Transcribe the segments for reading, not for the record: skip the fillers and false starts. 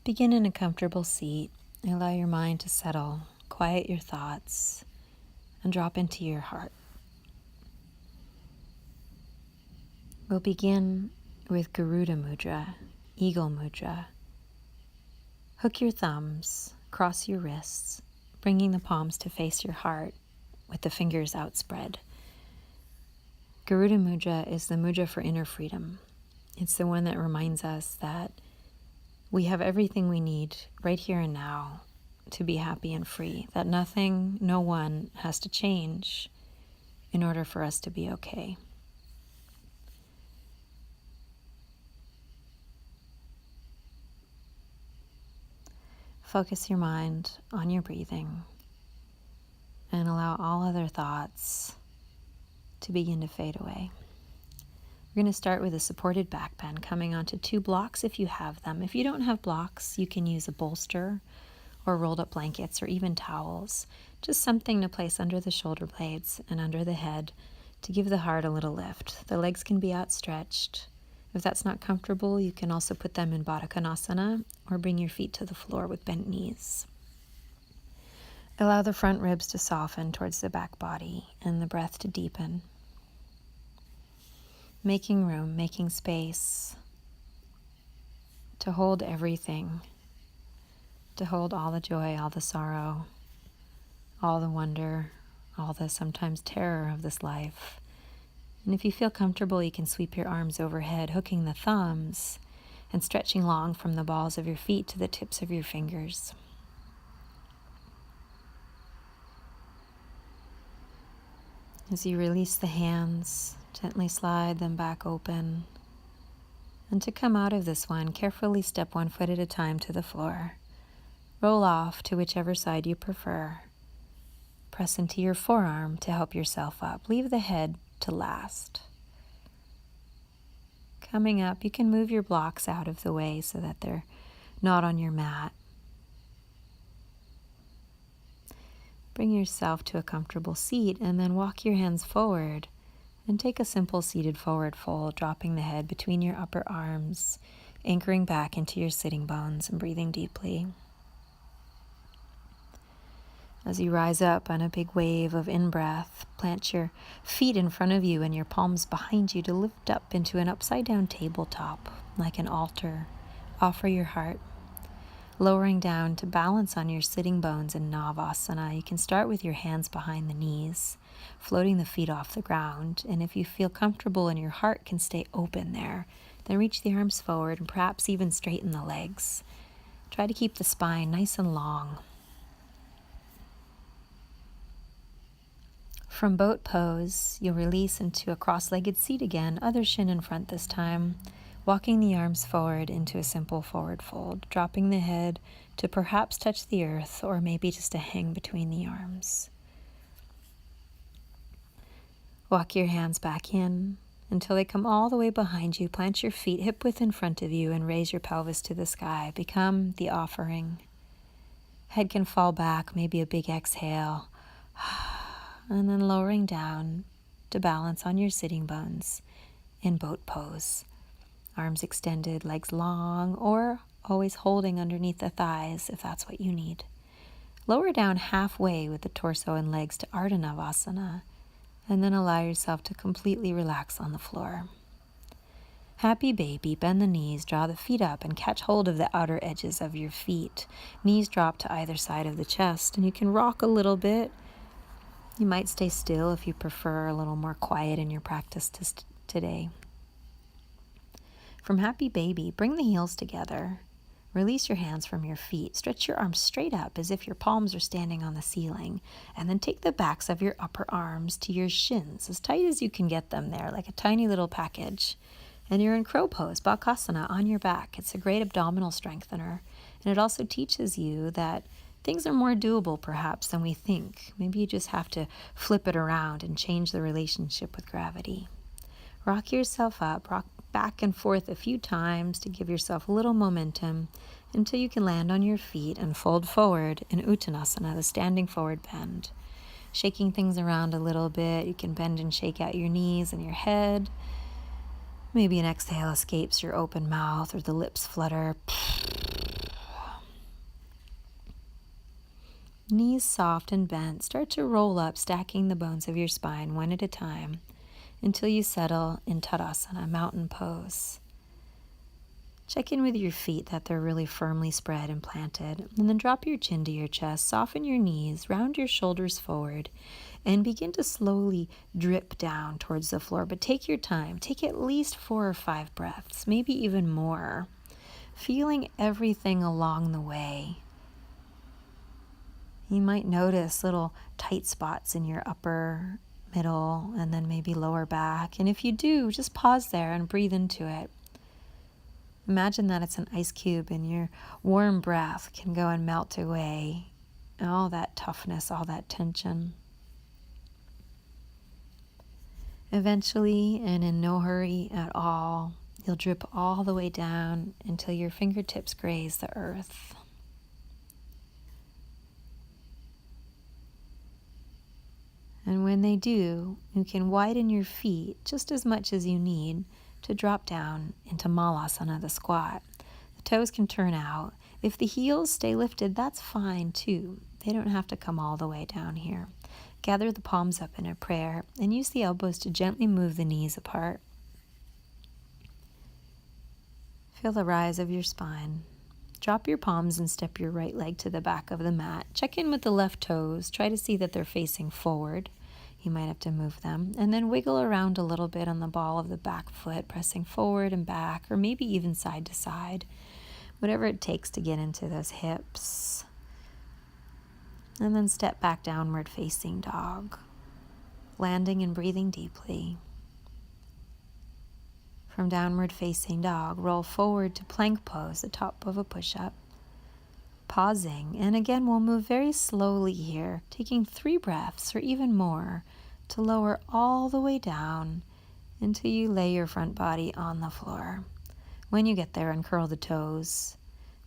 Begin in a comfortable seat. Allow your mind to settle, quiet your thoughts, and drop into your heart. We'll begin with Garuda Mudra, Eagle Mudra. Hook your thumbs, cross your wrists, bringing the palms to face your heart with the fingers outspread. Garuda Mudra is the mudra for inner freedom. It's the one that reminds us that we have everything we need right here and now to be happy and free, that nothing, no one has to change in order for us to be okay. Focus your mind on your breathing and allow all other thoughts to begin to fade away. We're going to start with a supported back bend, coming onto 2 blocks if you have them. If you don't have blocks, you can use a bolster or rolled up blankets or even towels. Just something to place under the shoulder blades and under the head to give the heart a little lift. The legs can be outstretched. If that's not comfortable, you can also put them in Baddha Konasana or bring your feet to the floor with bent knees. Allow the front ribs to soften towards the back body and the breath to deepen. Making room, making space to hold everything, to hold all the joy, all the sorrow, all the wonder, all the sometimes terror of this life. And if you feel comfortable, you can sweep your arms overhead, hooking the thumbs and stretching long from the balls of your feet to the tips of your fingers. As you release the hands, gently slide them back open. And to come out of this one, carefully step 1 foot at a time to the floor. Roll off to whichever side you prefer. Press into your forearm to help yourself up. Leave the head to last. Coming up, you can move your blocks out of the way so that they're not on your mat. Bring yourself to a comfortable seat and then walk your hands forward and take a simple seated forward fold, dropping the head between your upper arms, anchoring back into your sitting bones and breathing deeply. As you rise up on a big wave of in-breath, plant your feet in front of you and your palms behind you to lift up into an upside-down tabletop, like an altar. Offer your heart. Lowering down to balance on your sitting bones in Navasana. You can start with your hands behind the knees, floating the feet off the ground. And if you feel comfortable and your heart can stay open there, then reach the arms forward and perhaps even straighten the legs. Try to keep the spine nice and long. From boat pose, you'll release into a cross-legged seat again, other shin in front this time, walking the arms forward into a simple forward fold, dropping the head to perhaps touch the earth or maybe just to hang between the arms. Walk your hands back in until they come all the way behind you. Plant your feet hip width in front of you and raise your pelvis to the sky. Become the offering. Head can fall back, maybe a big exhale. And then lowering down to balance on your sitting bones in boat pose. Arms extended, legs long, or always holding underneath the thighs if that's what you need. Lower down halfway with the torso and legs to Ardha Navasana, and then allow yourself to completely relax on the floor. Happy baby, bend the knees, draw the feet up, and catch hold of the outer edges of your feet. Knees drop to either side of the chest, and you can rock a little bit. You might stay still if you prefer a little more quiet in your practice today. From happy baby, bring the heels together. Release your hands from your feet. Stretch your arms straight up as if your palms are standing on the ceiling. And then take the backs of your upper arms to your shins, as tight as you can get them there, like a tiny little package. And you're in crow pose, Bakasana, on your back. It's a great abdominal strengthener. And it also teaches you that things are more doable, perhaps, than we think. Maybe you just have to flip it around and change the relationship with gravity. Rock yourself up, rock back and forth a few times to give yourself a little momentum until you can land on your feet and fold forward in Uttanasana, the standing forward bend. Shaking things around a little bit, you can bend and shake out your knees and your head. Maybe an exhale escapes your open mouth or the lips flutter. Knees soft and bent, start to roll up, stacking the bones of your spine one at a time until you settle in Tadasana, mountain pose. Check in with your feet that they're really firmly spread and planted, and then drop your chin to your chest, soften your knees, round your shoulders forward, and begin to slowly drip down towards the floor. But take your time. Take at least 4 or 5 breaths, maybe even more, feeling everything along the way. You might notice little tight spots in your upper, middle, and then maybe lower back. And if you do, just pause there and breathe into it. Imagine that it's an ice cube and your warm breath can go and melt away all that toughness, all that tension. Eventually, and in no hurry at all, you'll drip all the way down until your fingertips graze the earth. And when they do, you can widen your feet just as much as you need to drop down into Malasana, the squat. The toes can turn out. If the heels stay lifted, that's fine too. They don't have to come all the way down here. Gather the palms up in a prayer and use the elbows to gently move the knees apart. Feel the rise of your spine. Drop your palms and step your right leg to the back of the mat. Check in with the left toes. Try to see that they're facing forward. You might have to move them. And then wiggle around a little bit on the ball of the back foot, pressing forward and back, or maybe even side to side. Whatever it takes to get into those hips. And then step back downward facing dog. Landing and breathing deeply. From downward facing dog, roll forward to plank pose, the top of a push-up. Pausing, and again we'll move very slowly here, taking 3 breaths or even more to lower all the way down until you lay your front body on the floor. When you get there, uncurl the toes,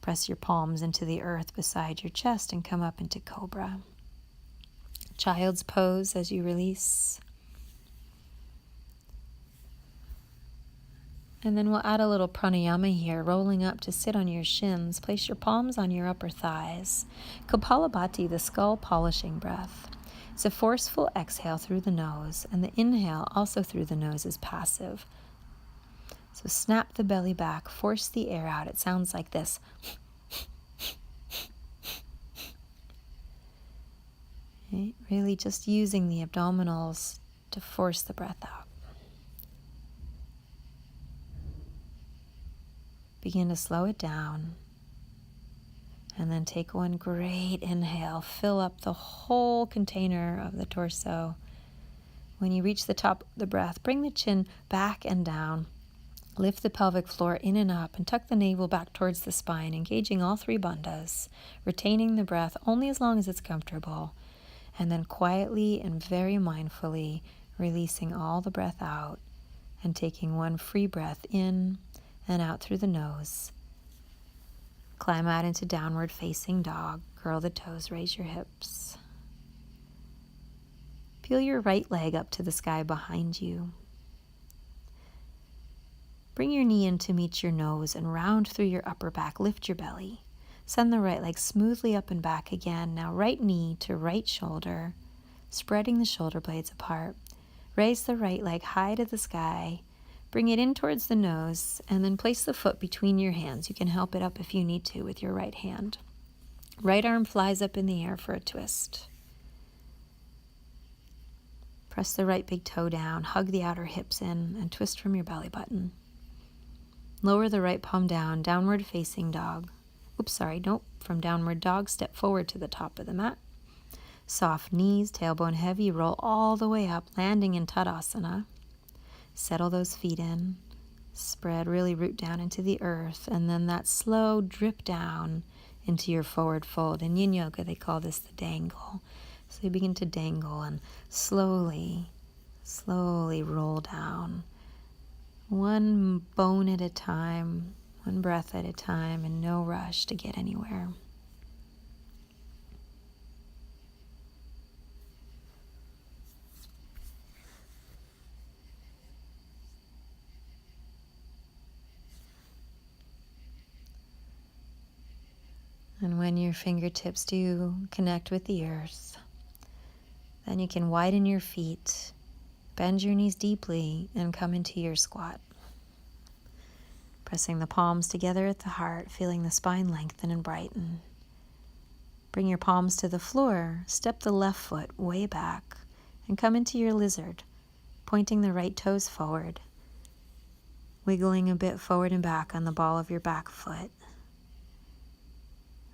press your palms into the earth beside your chest and come up into cobra. Child's pose as you release. And then we'll add a little pranayama here, rolling up to sit on your shins. Place your palms on your upper thighs. Kapalabhati, the skull polishing breath. It's a forceful exhale through the nose, and the inhale also through the nose is passive. So snap the belly back, force the air out. It sounds like this. Okay? Really just using the abdominals to force the breath out. Begin to slow it down, and then take one great inhale. Fill up the whole container of the torso. When you reach the top of the breath, bring the chin back and down. Lift the pelvic floor in and up, and tuck the navel back towards the spine, engaging all 3 bandhas, retaining the breath only as long as it's comfortable, and then quietly and very mindfully releasing all the breath out and taking one free breath in and out through the nose. Climb out into downward facing dog. Curl the toes, raise your hips. Peel your right leg up to the sky behind you. Bring your knee in to meet your nose and round through your upper back. Lift your belly. Send the right leg smoothly up and back again. Now right knee to right shoulder, spreading the shoulder blades apart. Raise the right leg high to the sky. Bring it in towards the nose, and then place the foot between your hands. You can help it up if you need to with your right hand. Right arm flies up in the air for a twist. Press the right big toe down, hug the outer hips in, and twist from your belly button. Lower the right palm down, downward facing dog. From downward dog, step forward to the top of the mat. Soft knees, tailbone heavy, roll all the way up, landing in Tadasana. Settle those feet in, spread, really root down into the earth, and then that slow drip down into your forward fold. In Yin Yoga, they call this the dangle. So you begin to dangle and slowly roll down. One bone at a time, one breath at a time, and no rush to get anywhere. And when your fingertips do connect with the earth, then you can widen your feet, bend your knees deeply, and come into your squat. Pressing the palms together at the heart, feeling the spine lengthen and brighten. Bring your palms to the floor, step the left foot way back, and come into your lizard, pointing the right toes forward, wiggling a bit forward and back on the ball of your back foot.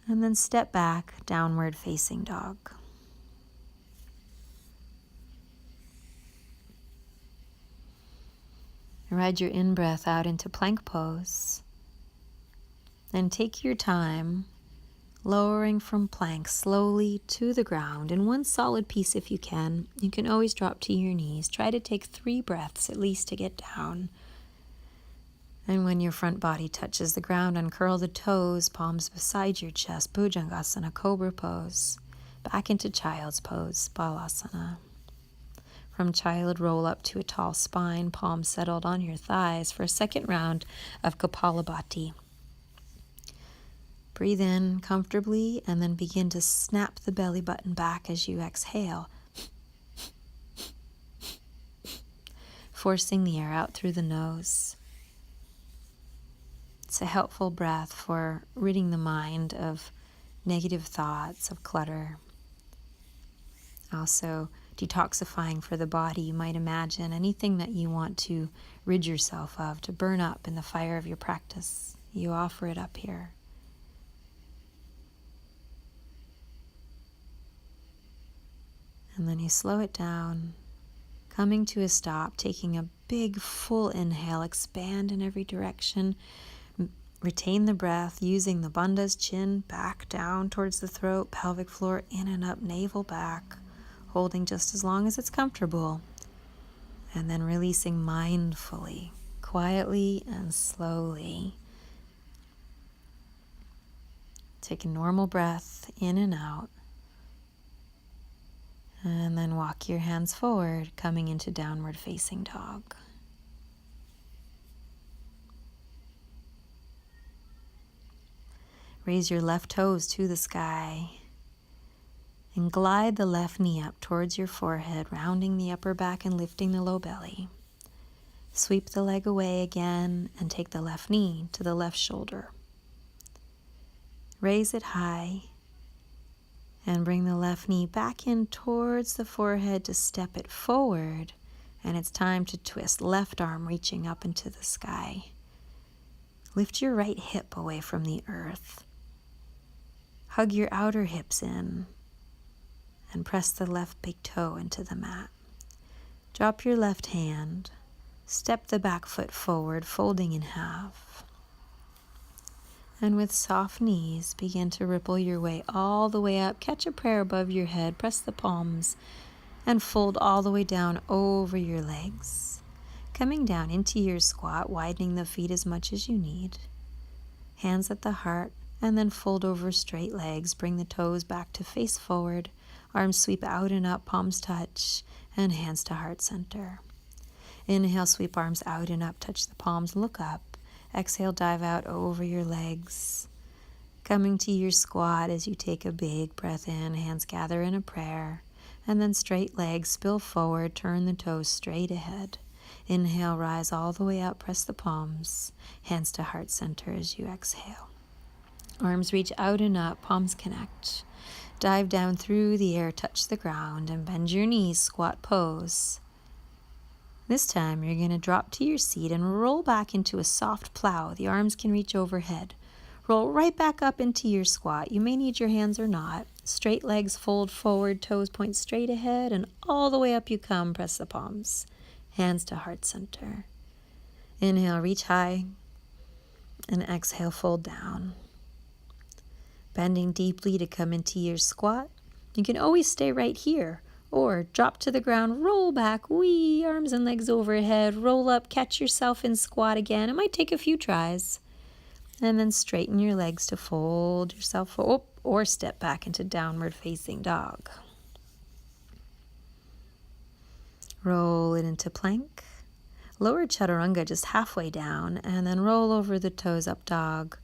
And then step back, downward facing dog. Ride your in-breath out into plank pose. Then take your time, lowering from plank slowly to the ground in one solid piece if you can. You can always drop to your knees. Try to take 3 breaths at least to get down. And when your front body touches the ground, uncurl the toes, palms beside your chest, Bhujangasana, cobra pose. Back into child's pose, Balasana. From child, roll up to a tall spine, palms settled on your thighs for a second round of Kapalabhati. Breathe in comfortably and then begin to snap the belly button back as you exhale, forcing the air out through the nose. It's a helpful breath for ridding the mind of negative thoughts, of clutter. Also, detoxifying for the body. You might imagine anything that you want to rid yourself of, to burn up in the fire of your practice. You offer it up here. And then you slow it down, coming to a stop, taking a big full inhale, expand in every direction. Retain the breath, using the bandhas, chin back down towards the throat, pelvic floor in and up, navel back, holding just as long as it's comfortable. And then releasing mindfully, quietly and slowly. Take a normal breath in and out. And then walk your hands forward, coming into downward facing dog. Raise your left toes to the sky and glide the left knee up towards your forehead, rounding the upper back and lifting the low belly. Sweep the leg away again and take the left knee to the left shoulder. Raise it high and bring the left knee back in towards the forehead to step it forward. And it's time to twist, left arm reaching up into the sky. Lift your right hip away from the earth. Hug your outer hips in and press the left big toe into the mat. Drop your left hand, step the back foot forward, folding in half. And with soft knees, begin to ripple your way all the way up. Catch a prayer above your head, press the palms, and fold all the way down over your legs. Coming down into your squat, widening the feet as much as you need. Hands at the heart, and then fold over straight legs. Bring the toes back to face forward. Arms sweep out and up, palms touch, and hands to heart center. Inhale, sweep arms out and up, touch the palms, look up. Exhale, dive out over your legs. Coming to your squat as you take a big breath in, hands gather in a prayer. And then straight legs, spill forward, turn the toes straight ahead. Inhale, rise all the way up, press the palms, hands to heart center as you exhale. Arms reach out and up, palms connect. Dive down through the air, touch the ground, and bend your knees, squat pose. This time you're going to drop to your seat and roll back into a soft plow. The arms can reach overhead. Roll right back up into your squat. You may need your hands or not. Straight legs fold forward, toes point straight ahead, and all the way up you come. Press the palms. Hands to heart center. Inhale, reach high, and exhale, fold down. Bending deeply to come into your squat. You can always stay right here, or drop to the ground, roll back, wee, arms and legs overhead, roll up, catch yourself in squat again. It might take a few tries. And then straighten your legs to fold yourself up, or step back into downward facing dog. Roll it into plank. Lower chaturanga just halfway down, and then roll over the toes, up dog.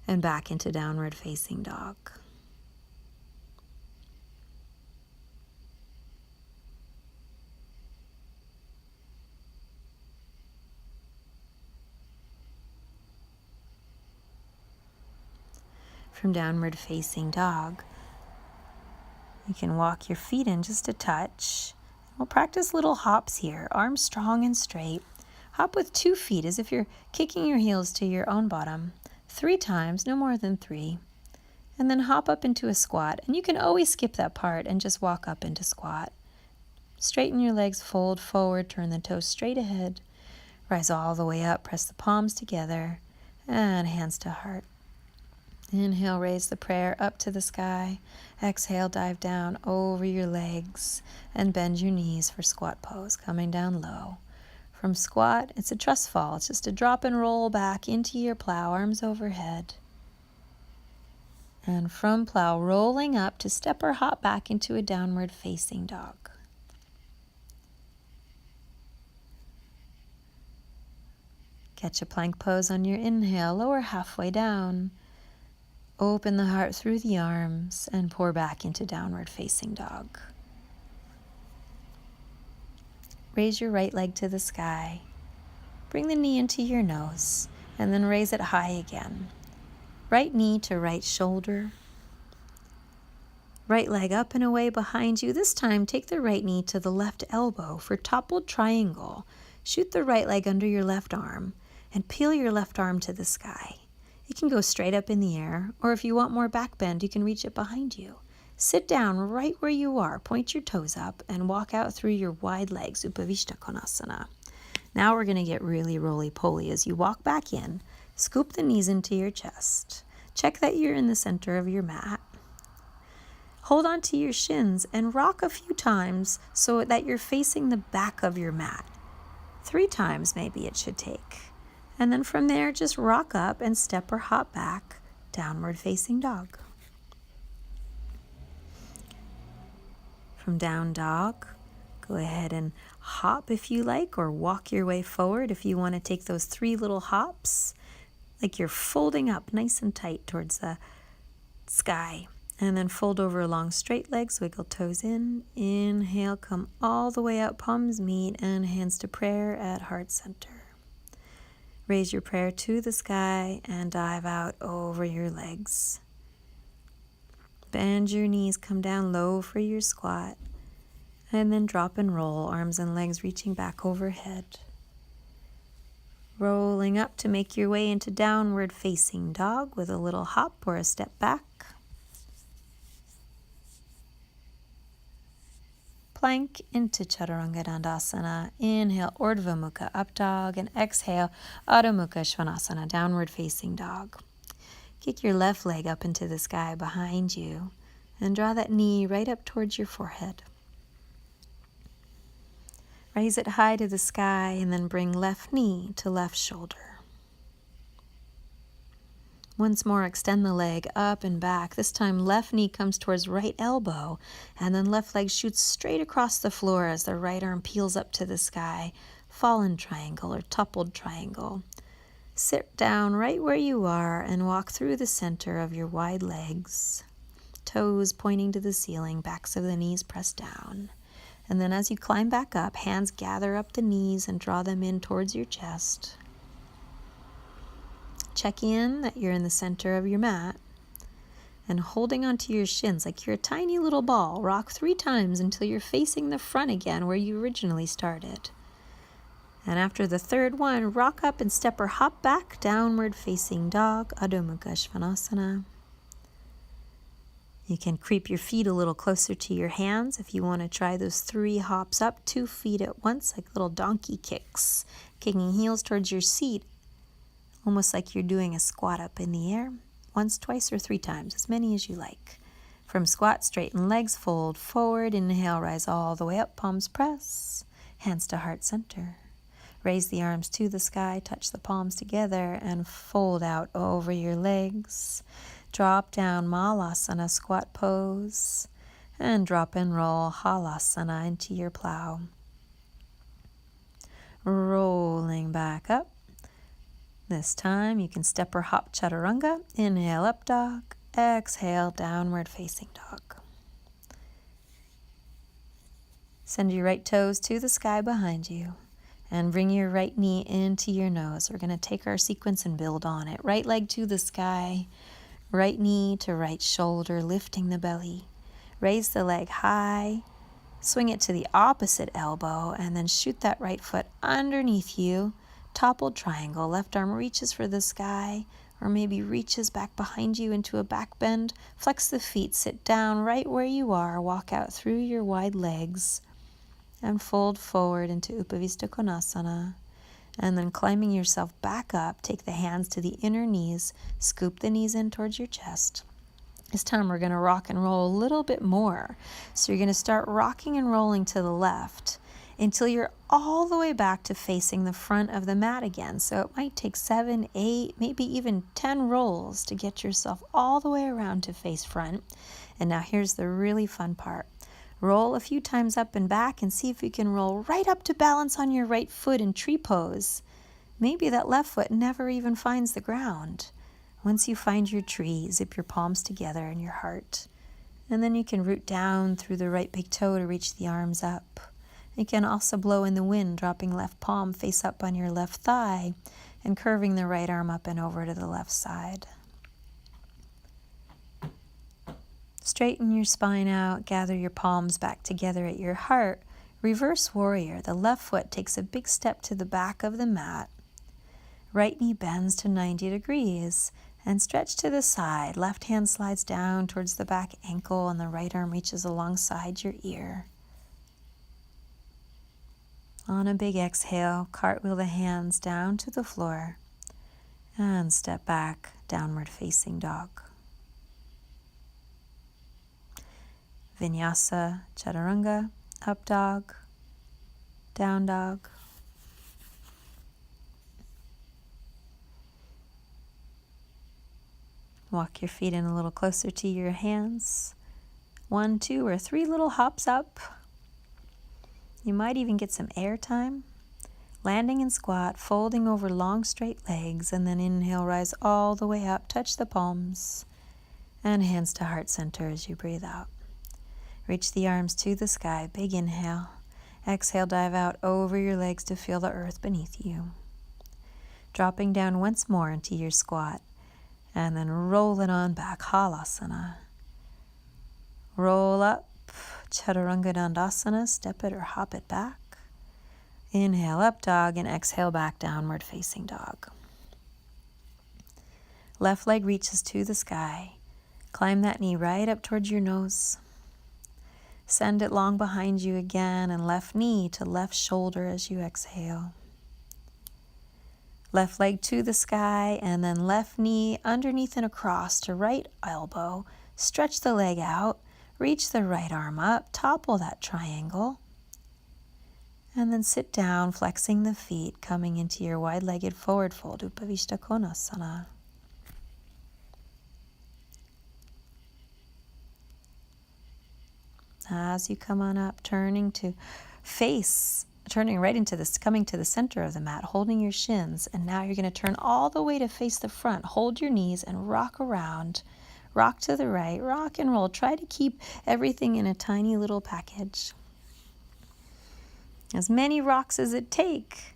and back into downward facing dog. From downward facing dog, you can walk your feet in just a touch. We'll practice little hops here, arms strong and straight. Hop with 2 feet as if you're kicking your heels to your own bottom. 3 times, no more than 3. And then hop up into a squat. And you can always skip that part and just walk up into squat. Straighten your legs, fold forward, turn the toes straight ahead. Rise all the way up, press the palms together, and hands to heart. Inhale, raise the prayer up to the sky. Exhale, dive down over your legs and bend your knees for squat pose, coming down low. From squat, it's a trust fall. It's just a drop and roll back into your plow, arms overhead. And from plow, rolling up to step or hop back into a downward facing dog. Catch a plank pose on your inhale, lower halfway down. Open the heart through the arms and pour back into downward facing dog. Raise your right leg to the sky. Bring the knee into your nose and then raise it high again. Right knee to right shoulder. Right leg up and away behind you. This time, take the right knee to the left elbow for toppled triangle. Shoot the right leg under your left arm and peel your left arm to the sky. It can go straight up in the air, or if you want more back bend, you can reach it behind you. Sit down right where you are, point your toes up, and walk out through your wide legs, Upavishta Konasana. Now we're going to get really roly-poly. As you walk back in, scoop the knees into your chest. Check that you're in the center of your mat. Hold on to your shins and rock a few times so that you're facing the back of your mat. 3 times maybe it should take. And then from there, just rock up and step or hop back, downward facing dog. From down dog, go ahead and hop if you like, or walk your way forward if you want to take those 3 little hops, like you're folding up nice and tight towards the sky. And then fold over along straight legs, wiggle toes in. Inhale, come all the way up, palms meet, and hands to prayer at heart center. Raise your prayer to the sky and dive out over your legs. Bend your knees, come down low for your squat, and then drop and roll, arms and legs reaching back overhead. Rolling up to make your way into downward facing dog with a little hop or a step back. Plank into Chaturanga Dandasana. Inhale, Urdhva Mukha, up dog, and exhale, Adho Mukha Svanasana, downward facing dog. Kick your left leg up into the sky behind you and draw that knee right up towards your forehead. Raise it high to the sky and then bring left knee to left shoulder. Once more, extend the leg up and back. This time, left knee comes towards right elbow, and then left leg shoots straight across the floor as the right arm peels up to the sky. Fallen triangle or toppled triangle. Sit down right where you are and walk through the center of your wide legs. Toes pointing to the ceiling, backs of the knees pressed down. And then as you climb back up, hands gather up the knees and draw them in towards your chest. Check in that you're in the center of your mat and holding onto your shins like you're a tiny little ball. Rock 3 times until you're facing the front again where you originally started. And after the 3rd one, rock up and step or hop back, downward facing dog, Adho Mukha Svanasana. You can creep your feet a little closer to your hands if you want to try those 3 hops up, 2 feet at once, like little donkey kicks, kicking heels towards your seat, almost like you're doing a squat up in the air, once, twice, or 3 times, as many as you like. From squat, straighten legs, fold forward, inhale, rise all the way up, palms press, hands to heart center. Raise the arms to the sky, touch the palms together, and fold out over your legs. Drop down, Malasana, squat pose, and drop and roll, Halasana, into your plow. Rolling back up, This time you can step or hop chaturanga. Inhale, up dog. Exhale, downward facing dog. Send your right toes to the sky behind you and bring your right knee into your nose. We're going to take our sequence and build on it. Right leg to the sky, right knee to right shoulder, lifting the belly. Raise the leg high, swing it to the opposite elbow, and then shoot that right foot underneath you. Toppled triangle, left arm reaches for the sky, or maybe reaches back behind you into a back bend. Flex the feet, sit down right where you are, walk out through your wide legs, and fold forward into Upavista Konasana. And then climbing yourself back up, take the hands to the inner knees, scoop the knees in towards your chest. This time we're going to rock and roll a little bit more. So you're going to start rocking and rolling to the left until you're all the way back to facing the front of the mat again. So it might take 7, 8, maybe even 10 rolls to get yourself all the way around to face front. And now here's the really fun part. Roll a few times up and back and see if you can roll right up to balance on your right foot in tree pose. Maybe that left foot never even finds the ground. Once you find your tree, zip your palms together in your heart. And then you can root down through the right big toe to reach the arms up. You can also blow in the wind, dropping left palm face up on your left thigh and curving the right arm up and over to the left side. Straighten your spine out, gather your palms back together at your heart. Reverse warrior. The left foot takes a big step to the back of the mat. Right knee bends to 90 degrees and stretch to the side. Left hand slides down towards the back ankle and the right arm reaches alongside your ear. On a big exhale, cartwheel the hands down to the floor and step back, downward facing dog. Vinyasa, chaturanga, up dog, down dog. Walk your feet in a little closer to your hands. 1, 2, or 3 little hops up. You might even get some air time. Landing in squat, folding over long straight legs, and then inhale, rise all the way up, touch the palms, and hands to heart center as you breathe out. Reach the arms to the sky, big inhale. Exhale, dive out over your legs to feel the earth beneath you. Dropping down once more into your squat, and then roll it on back, Halasana. Roll up, Chaturanga Dandasana, step it or hop it back. Inhale, up dog, and exhale, back, downward facing dog. Left leg reaches to the sky. Climb that knee right up towards your nose. Send it long behind you again, and left knee to left shoulder as you exhale. Left leg to the sky, and then left knee underneath and across to right elbow. Stretch the leg out. Reach the right arm up, topple that triangle, and then sit down, flexing the feet, coming into your wide-legged forward fold, Upavista Konasana. As you come on up, turning right into this, coming to the center of the mat, holding your shins, and now you're going to turn all the way to face the front. Hold your knees and rock around. Rock to the right, rock and roll. Try to keep everything in a tiny little package. As many rocks as it takes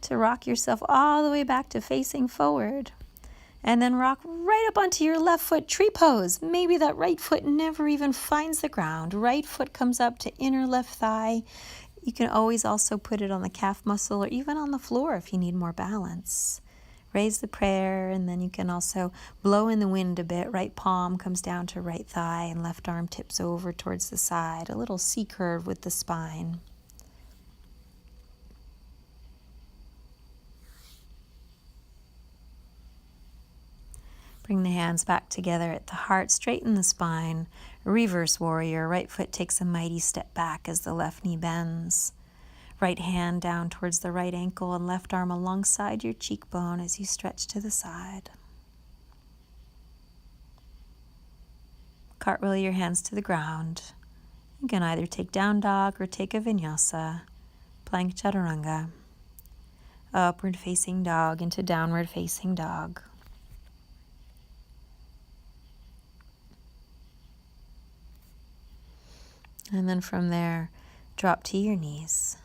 to rock yourself all the way back to facing forward. And then rock right up onto your left foot, tree pose. Maybe that right foot never even finds the ground. Right foot comes up to inner left thigh. You can always also put it on the calf muscle or even on the floor if you need more balance. Raise the prayer, and then you can also blow in the wind a bit. Right palm comes down to right thigh, and left arm tips over towards the side. A little C curve with the spine. Bring the hands back together at the heart. Straighten the spine. Reverse warrior. Right foot takes a mighty step back as the left knee bends. Right hand down towards the right ankle and left arm alongside your cheekbone as you stretch to the side. Cartwheel your hands to the ground. You can either take down dog or take a vinyasa, plank chaturanga. Upward facing dog into downward facing dog. And then from there, drop to your knees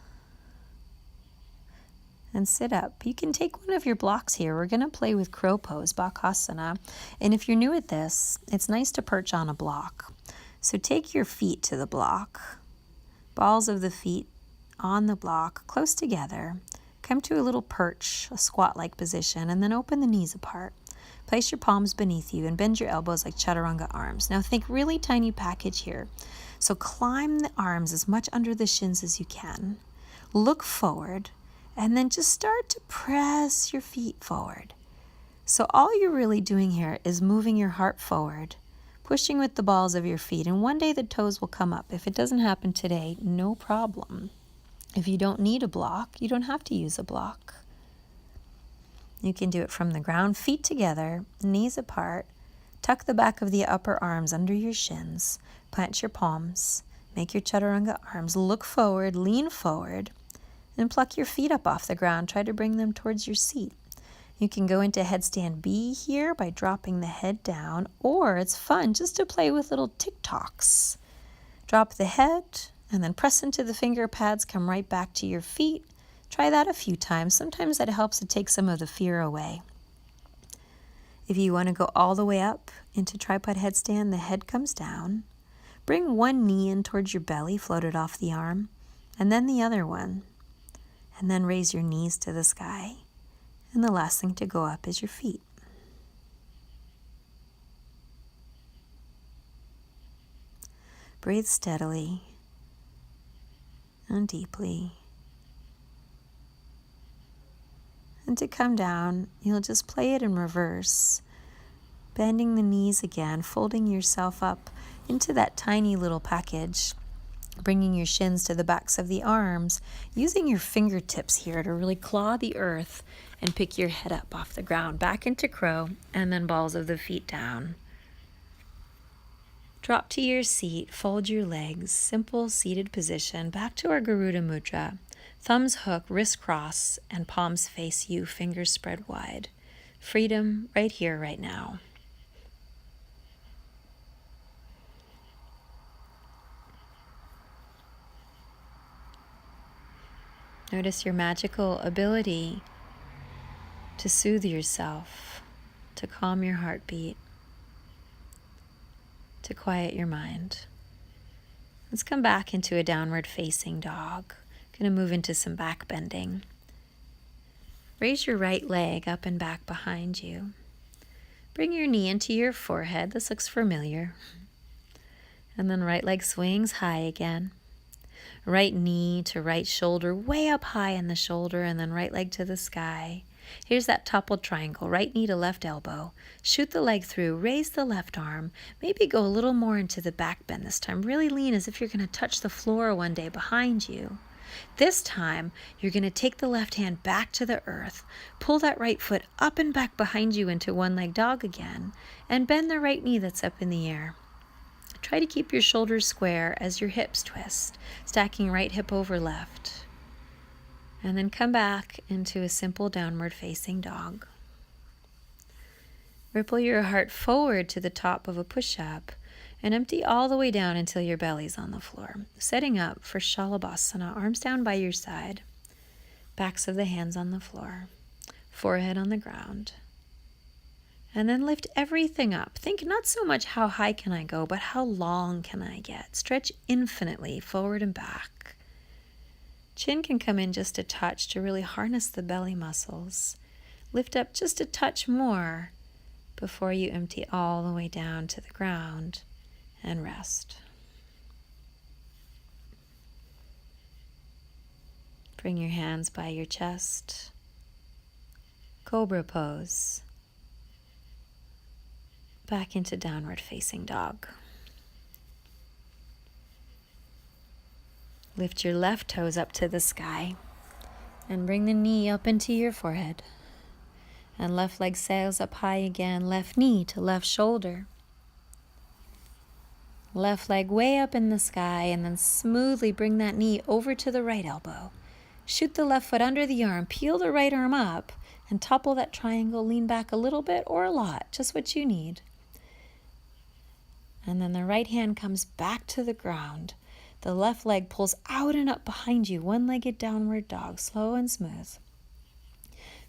and sit up. You can take one of your blocks here. We're going to play with crow pose, Bakasana. And if you're new at this, it's nice to perch on a block. So take your feet to the block, balls of the feet on the block, close together. Come to a little perch, a squat-like position, and then open the knees apart. Place your palms beneath you and bend your elbows like chaturanga arms. Now think really tiny package here. So climb the arms as much under the shins as you can. Look forward, and then just start to press your feet forward. So all you're really doing here is moving your heart forward, pushing with the balls of your feet, and one day the toes will come up. If it doesn't happen today, no problem. If you don't need a block, you don't have to use a block. You can do it from the ground, feet together, knees apart. Tuck the back of the upper arms under your shins. Plant your palms. Make your chaturanga arms. Look forward, lean forward, and pluck your feet up off the ground. Try to bring them towards your seat. You can go into headstand B here by dropping the head down, or it's fun just to play with little tick-tocks. Drop the head and then press into the finger pads. Come right back to your feet. Try that a few times. Sometimes that helps to take some of the fear away. If you want to go all the way up into tripod headstand, the head comes down. Bring one knee in towards your belly, float it off the arm, and then the other one. And then raise your knees to the sky. And the last thing to go up is your feet. Breathe steadily and deeply. And to come down, you'll just play it in reverse, bending the knees again, folding yourself up into that tiny little package, bringing your shins to the backs of the arms, using your fingertips here to really claw the earth and pick your head up off the ground, back into crow, and then balls of the feet down. Drop to your seat, fold your legs, simple seated position, back to our Garuda Mudra. Thumbs hook, wrists cross, and palms face you, fingers spread wide. Freedom right here, right now. Notice your magical ability to soothe yourself, to calm your heartbeat, to quiet your mind. Let's come back into a downward facing dog. Going to move into some back bending. Raise your right leg up and back behind you. Bring your knee into your forehead. This looks familiar. And then right leg swings high again. Right knee to right shoulder, way up high in the shoulder, and then right leg to the sky. Here's that toppled triangle, right knee to left elbow. Shoot the leg through, raise the left arm. Maybe go a little more into the back bend this time. Really lean as if you're going to touch the floor one day behind you. This time, you're going to take the left hand back to the earth, pull that right foot up and back behind you into one-leg dog again, and bend the right knee that's up in the air. Try to keep your shoulders square as your hips twist, stacking right hip over left. And then come back into a simple downward facing dog. Ripple your heart forward to the top of a push-up and empty all the way down until your belly's on the floor. Setting up for Shalabhasana, arms down by your side, backs of the hands on the floor, forehead on the ground. And then lift everything up. Think not so much how high can I go, but how long can I get? Stretch infinitely forward and back. Chin can come in just a touch to really harness the belly muscles. Lift up just a touch more before you empty all the way down to the ground and rest. Bring your hands by your chest. Cobra pose. Back into downward facing dog. Lift your left toes up to the sky and bring the knee up into your forehead. And left leg sails up high again, left knee to left shoulder. Left leg way up in the sky, and then smoothly bring that knee over to the right elbow. Shoot the left foot under the arm, peel the right arm up, and topple that triangle. Lean back a little bit or a lot, just what you need. And then the right hand comes back to the ground. The left leg pulls out and up behind you, one-legged downward dog, slow and smooth.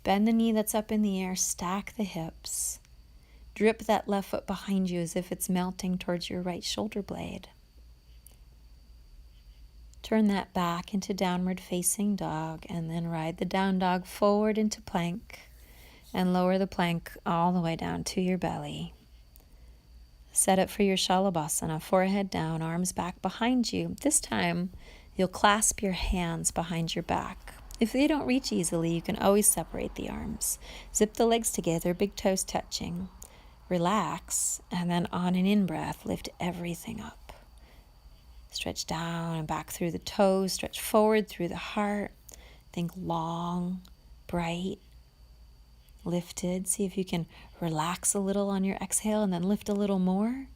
Bend the knee that's up in the air, stack the hips. Drip that left foot behind you as if it's melting towards your right shoulder blade. Turn that back into downward facing dog, and then ride the down dog forward into plank and lower the plank all the way down to your belly. Set up for your Shalabhasana, forehead down, arms back behind you. This time, you'll clasp your hands behind your back. If they don't reach easily, you can always separate the arms. Zip the legs together, big toes touching. Relax, and then on an in-breath, lift everything up. Stretch down and back through the toes, stretch forward through the heart. Think long, bright, lifted. See if you can relax a little on your exhale and then lift a little more.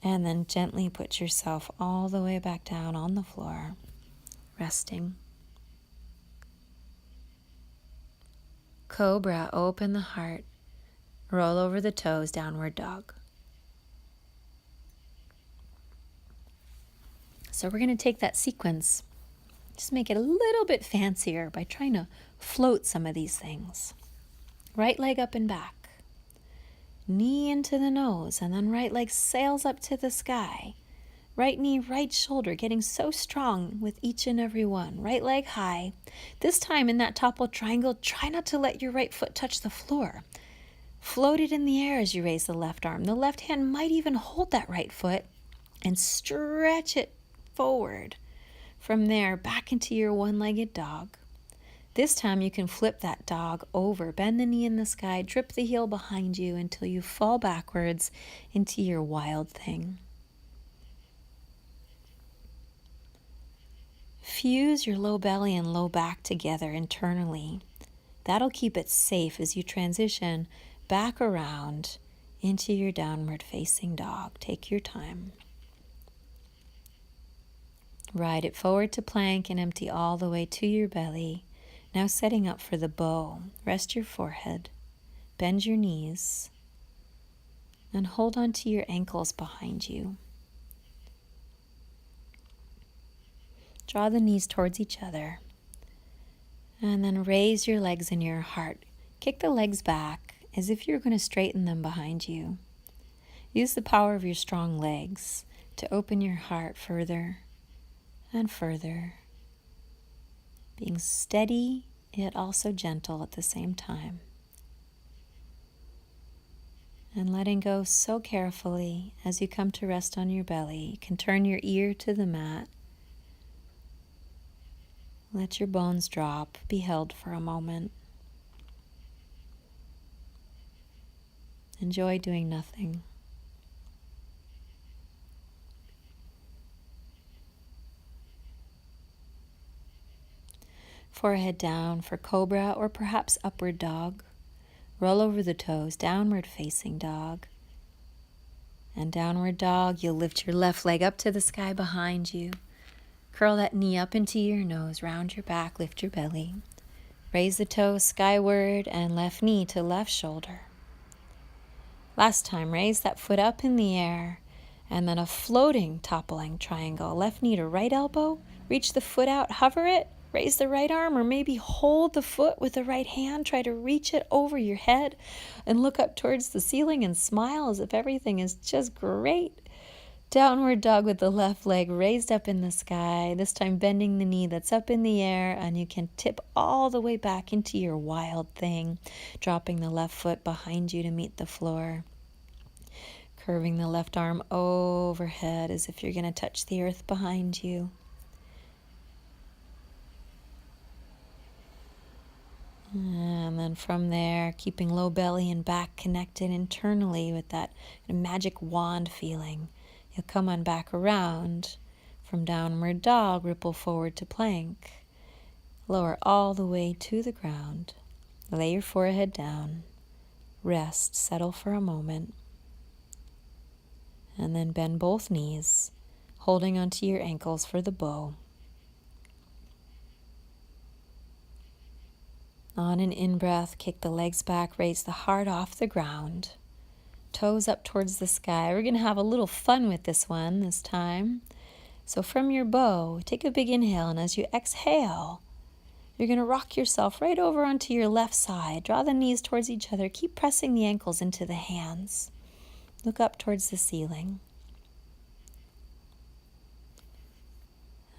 And then gently put yourself all the way back down on the floor, resting. Cobra, open the heart. Roll over the toes, downward dog. So we're going to take that sequence, just make it a little bit fancier by trying to float some of these things. Right leg up and back. Knee into the nose, and then right leg sails up to the sky. Right knee, right shoulder, getting so strong with each and every one. Right leg high. This time in that topple triangle, try not to let your right foot touch the floor. Float it in the air as you raise the left arm. The left hand might even hold that right foot and stretch it forward. From there, back into your one-legged dog. This time you can flip that dog over, bend the knee in the sky, drip the heel behind you until you fall backwards into your wild thing. Fuse your low belly and low back together internally. That'll keep it safe as you transition back around into your downward facing dog. Take your time. Ride it forward to plank and empty all the way to your belly. Now setting up for the bow. Rest your forehead, bend your knees, and hold on to your ankles behind you. Draw the knees towards each other, and then raise your legs in your heart. Kick the legs back as if you're going to straighten them behind you. Use the power of your strong legs to open your heart further and further, being steady yet also gentle at the same time, and letting go so carefully as you come to rest on your belly. You can turn your ear to the mat. Let your bones drop, be held for a moment. Enjoy doing nothing. Forehead down for cobra or perhaps upward dog. Roll over the toes, downward facing dog. And downward dog, you'll lift your left leg up to the sky behind you. Curl that knee up into your nose, round your back, lift your belly. Raise the toes skyward and left knee to left shoulder. Last time, raise that foot up in the air and then a floating toppling triangle. Left knee to right elbow, reach the foot out, hover it, raise the right arm, or maybe hold the foot with the right hand. Try to reach it over your head and look up towards the ceiling and smile as if everything is just great. Downward dog with the left leg raised up in the sky, this time bending the knee that's up in the air, and you can tip all the way back into your wild thing, dropping the left foot behind you to meet the floor. Curving the left arm overhead as if you're going to touch the earth behind you. And then from there, keeping low belly and back connected internally with that magic wand feeling. You'll come on back around from downward dog, ripple forward to plank. Lower all the way to the ground. Lay your forehead down. Rest, settle for a moment. And then bend both knees, holding onto your ankles for the bow. On an in-breath, kick the legs back, raise the heart off the ground. Toes up towards the sky. We're going to have a little fun with this one this time. So from your bow, take a big inhale, and as you exhale, you're going to rock yourself right over onto your left side. Draw the knees towards each other. Keep pressing the ankles into the hands. Look up towards the ceiling.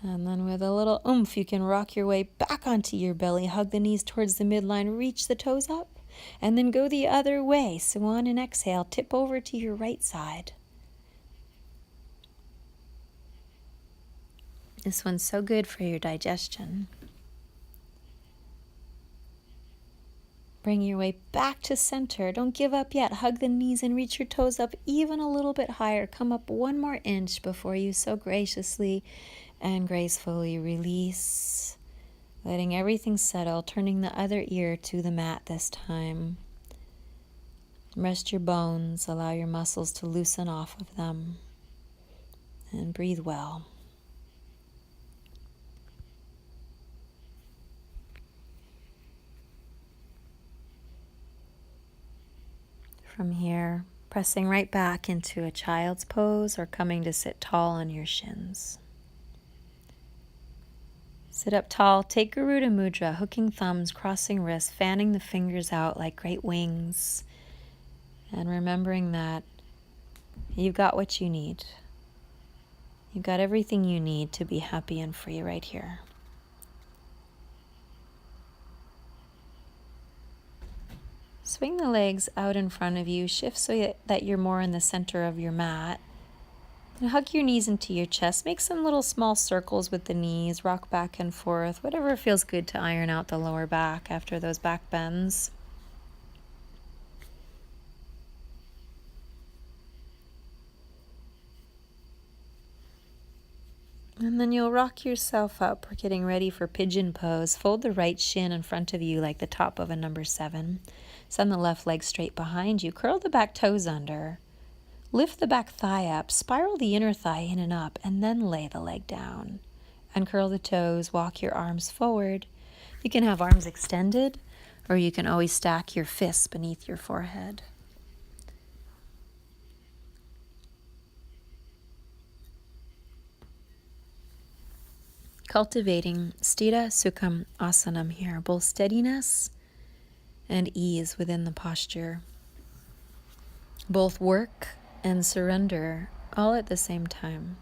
And then with a little oomph, you can rock your way back onto your belly. Hug the knees towards the midline. Reach the toes up. And then go the other way. So on an exhale, tip over to your right side. This one's so good for your digestion. Bring your way back to center. Don't give up yet. Hug the knees and reach your toes up even a little bit higher. Come up 1 more inch before you so graciously and gracefully release. Letting everything settle, turning the other ear to the mat this time. Rest your bones. Allow your muscles to loosen off of them. And breathe well. From here, pressing right back into a child's pose or coming to sit tall on your shins. Sit up tall, take Garuda Mudra, hooking thumbs, crossing wrists, fanning the fingers out like great wings, and remembering that you've got what you need. You've got everything you need to be happy and free right here. Swing the legs out in front of you, shift so that you're more in the center of your mat. And hug your knees into your chest. Make some little small circles with the knees, rock back and forth, whatever feels good to iron out the lower back after those back bends. And then you'll rock yourself up. We're getting ready for pigeon pose. Fold the right shin in front of you like the top of a number 7. Send the left leg straight behind you. Curl the back toes under. Lift the back thigh up. Spiral the inner thigh in and up, and then lay the leg down. Uncurl the toes. Walk your arms forward. You can have arms extended, or you can always stack your fists beneath your forehead. Cultivating Sthira Sukham Asanam here, both steadiness and ease within the posture. Both work and surrender all at the same time.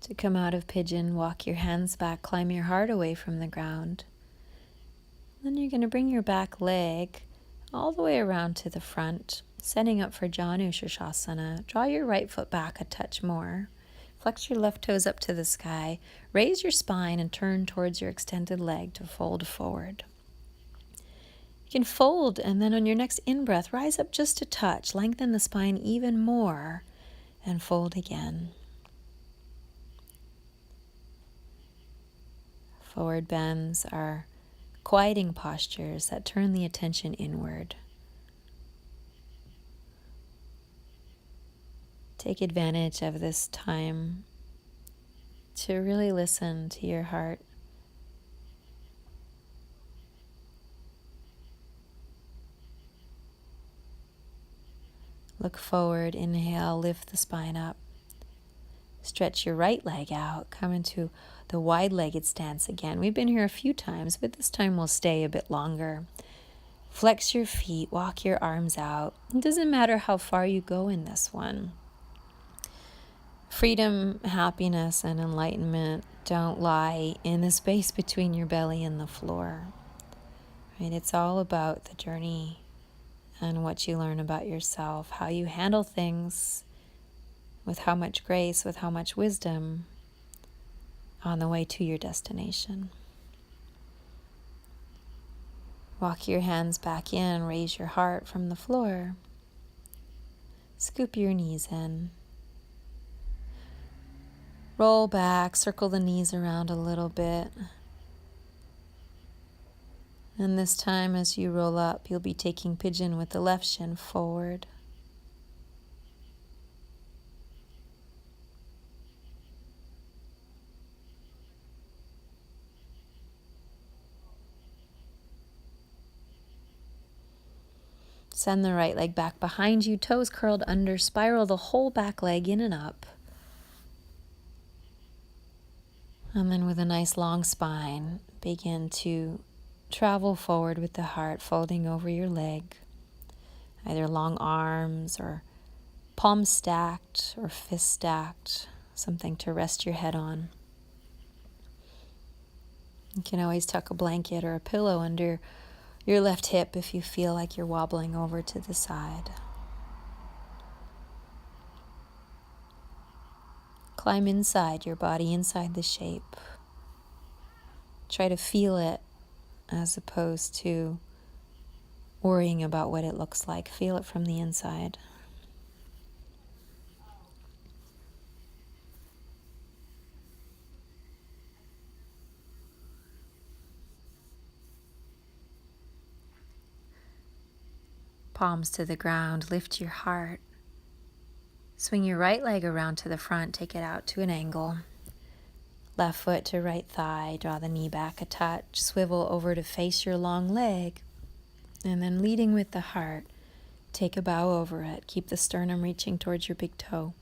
To come out of pigeon, walk your hands back, climb your heart away from the ground. Then you're going to bring your back leg all the way around to the front, setting up for Janu Shirshasana. Draw your right foot back a touch more. Flex your left toes up to the sky. Raise your spine and turn towards your extended leg to fold forward. You can fold, and then on your next in-breath, rise up just a touch. Lengthen the spine even more and fold again. Forward bends are quieting postures that turn the attention inward. Take advantage of this time to really listen to your heart. Look forward, inhale, lift the spine up. Stretch your right leg out, come into the wide-legged stance again. We've been here a few times, but this time we'll stay a bit longer. Flex your feet, walk your arms out. It doesn't matter how far you go in this one. Freedom, happiness, and enlightenment don't lie in the space between your belly and the floor. Right? It's all about the journey and what you learn about yourself, how you handle things, with how much grace, with how much wisdom on the way to your destination. Walk your hands back in, raise your heart from the floor. Scoop your knees in. Roll back, circle the knees around a little bit. And this time as you roll up, you'll be taking pigeon with the left shin forward. Send the right leg back behind you, toes curled under, spiral the whole back leg in and up. And then with a nice long spine, begin to travel forward with the heart folding over your leg. Either long arms or palms stacked or fists stacked, something to rest your head on. You can always tuck a blanket or a pillow under your left hip if you feel like you're wobbling over to the side. Climb inside your body, inside the shape. Try to feel it as opposed to worrying about what it looks like. Feel it from the inside. Palms to the ground, lift your heart. Swing your right leg around to the front, take it out to an angle. Left foot to right thigh, draw the knee back a touch, swivel over to face your long leg, and then leading with the heart, take a bow over it. Keep the sternum reaching towards your big toe.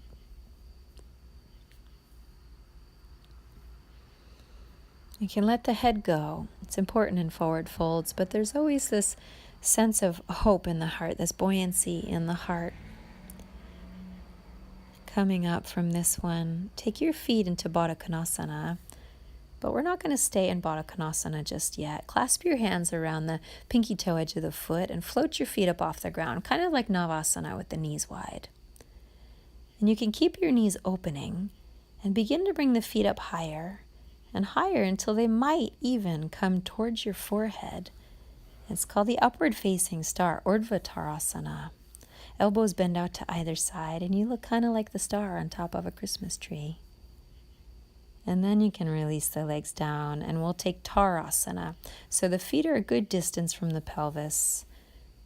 You can let the head go. It's important in forward folds, but there's always this sense of hope in the heart, this buoyancy in the heart. Coming up from this one, take your feet into Baddha Konasana, but we're not going to stay in Baddha Konasana just yet. Clasp your hands around the pinky toe edge of the foot and float your feet up off the ground, kind of like Navasana with the knees wide. And you can keep your knees opening and begin to bring the feet up higher and higher until they might even come towards your forehead. It's called the upward facing star, Urdhva Uttanasana. Elbows bend out to either side, and you look kind of like the star on top of a Christmas tree. And then you can release the legs down, and we'll take Tarasana. So the feet are a good distance from the pelvis.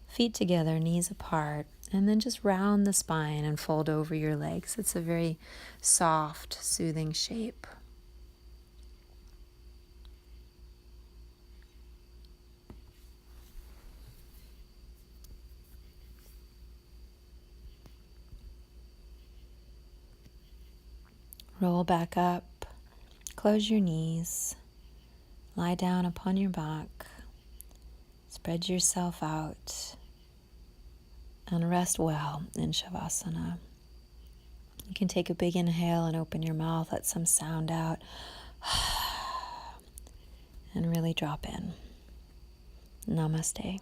Feet together, knees apart, and then just round the spine and fold over your legs. It's a very soft, soothing shape. Roll back up, close your knees, lie down upon your back, spread yourself out, and rest well in Shavasana. You can take a big inhale and open your mouth, let some sound out, and really drop in. Namaste.